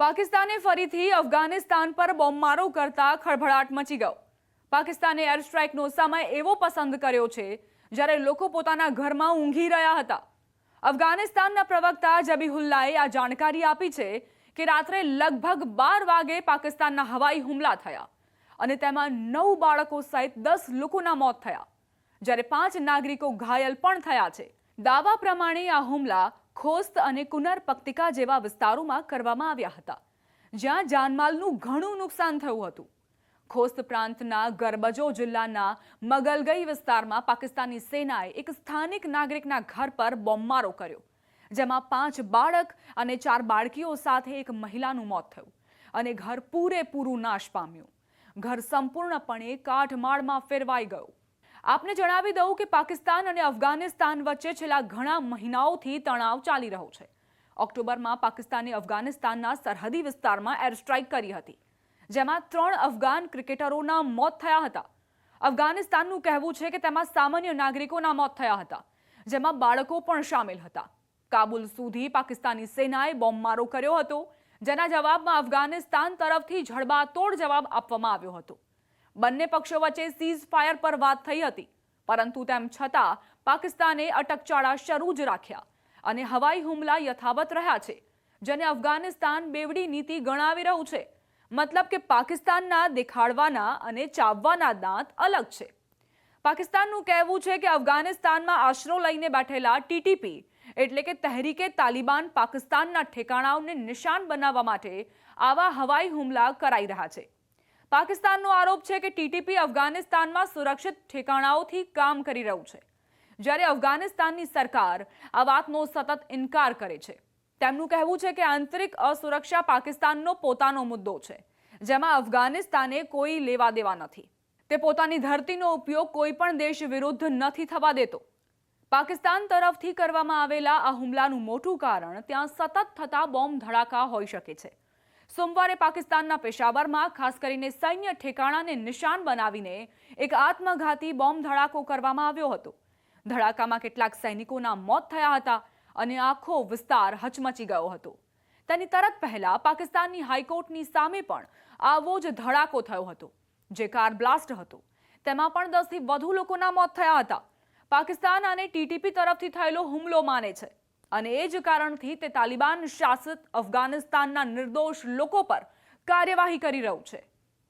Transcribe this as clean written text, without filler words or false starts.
પાકિસ્તાને ફરીથી અફઘાનિસ્તાન પર બોમ્બમારો કરતા ખળભળાટ મચી ગયો। પાકિસ્તાને એર સ્ટ્રાઇકનો સમય એવો પસંદ કર્યો છે જ્યારે લોકો પોતાના ઘરમાં ઊંઘી રહ્યા હતા। અફઘાનિસ્તાનના પ્રવક્તા જબીહુલ્લાહે આ જાણકારી આપી છે કે રાત્રે લગભગ 12 વાગે પાકિસ્તાનના હવાઈ હુમલા થયા અને તેમાં 9 બાળકો સહિત 10 લોકોના મોત થયા, જ્યારે 5 નાગરિકો ઘાયલ પણ થયા છે। દાવા પ્રમાણે આ હુમલા ખોસ્ત અને કુનર પક્તિકા જેવા વિસ્તારોમાં કરવામાં આવ્યા હતા, જ્યાં જાનમાલનું ઘણું નુકસાન થયું હતું। ખોસ્ત પ્રાંતના ગરબજો જિલ્લાના મગલગઈ વિસ્તારમાં પાકિસ્તાની સેનાએ એક સ્થાનિક નાગરિકના ઘર પર બોમ્બમારો કર્યો, જેમાં 5 બાળક અને 4 બાળકીઓ સાથે એક મહિલાનું મોત થયું અને ઘર પૂરેપૂરું નાશ પામ્યું। ઘર સંપૂર્ણપણે કાટમાળમાં ફેરવાઈ ગયું। આપને જણાવી દઉં કે પાકિસ્તાન અને અફઘાનિસ્તાન વચ્ચે છેલ્લા ઘણા મહિનાઓથી તણાવ ચાલી રહ્યો છે। ઓક્ટોબરમાં પાકિસ્તાને અફઘાનિસ્તાનના સરહદી વિસ્તારમાં એર સ્ટ્રાઇક કરી હતી, જેમાં 3 અફઘાન ક્રિકેટરોના મોત થયા હતા। અફઘાનિસ્તાનનું કહેવું છે કે તેમાં સામાન્ય નાગરિકોના મોત થયા હતા, જેમાં બાળકો પણ શામેલ હતા। કાબુલ સુધી પાકિસ્તાની સેનાએ બોમ્બમારો કર્યો હતો, જેના જવાબમાં અફઘાનિસ્તાન તરફથી જડબાતોડ જવાબ આપવામાં આવ્યો હતો। બંને પક્ષો વચ્ચે સીઝ ફાયર પર વાત થઈ હતી, પરંતુ તેમ છતાં પાકિસ્તાને અટકચાળા શરૂ જ રાખ્યા અને હવાઈ હુમલા યથાવત રહ્યા છે, જેને અફઘાનિસ્તાન બેવડી નીતિ ગણાવી રહ્યું છે। મતલબ કે પાકિસ્તાનના દેખાડવાના અને ચાવવાના દાંત અલગ છે। પાકિસ્તાનનું કહેવું છે કે અફઘાનિસ્તાનમાં આશરો લઈને બેઠેલા ટીટીપી એટલે કે તહેરીકે તાલિબાન પાકિસ્તાનના ઠેકાણાઓને નિશાન બનાવવા માટે આવા હવાઈ હુમલા કરાઈ રહ્યા છે। પાકિસ્તાનનો આરોપ છે કે ટીટીપી અફઘાનિસ્તાનમાં સુરક્ષિત ઠેકાણાઓથી કામ કરી રહ્યું છે, જ્યારે અફઘાનિસ્તાનની સરકાર આ વાતનો સતત ઇનકાર કરે છે। તેમનું કહેવું છે કે આંતરિક અસુરક્ષા પાકિસ્તાનનો પોતાનો મુદ્દો છે, જેમાં અફઘાનિસ્તાને કોઈ લેવા દેવા નથી। તે પોતાની ધરતીનો ઉપયોગ કોઈ પણ દેશ વિરુદ્ધ નથી થવા દેતો। પાકિસ્તાન તરફથી કરવામાં આવેલા આ હુમલાનું મોટું કારણ ત્યાં સતત થતા બોમ્બ ધડાકા હોઈ શકે છે। સોમવારે પાકિસ્તાનના પેશાવરમાં ખાસ કરીને સૈન્ય ઠેકાણાને નિશાન બનાવીને એક આત્મઘાતી બોમ્બ ધડાકો કરવામાં આવ્યો હતો। ધડાકામાં કેટલાક સૈનિકોના મોત થયા હતા અને આખો વિસ્તાર હચમચી ગયો હતો। તેની તરત પહેલા પાકિસ્તાનની હાઈકોર્ટની સામે પણ આવો જ ધડાકો થયો હતો, જે કાર બ્લાસ્ટ હતો। તેમાં પણ 10 થી વધુ લોકોના મોત થયા હતા। પાકિસ્તાન આને ટીટીપી તરફથી થયેલો હુમલો માને છે અને એ જ કારણથી તે તાલિબાન શાસિત અફઘાનિસ્તાનના નિર્દોષ લોકો પર કાર્યવાહી કરી રહ્યું છે।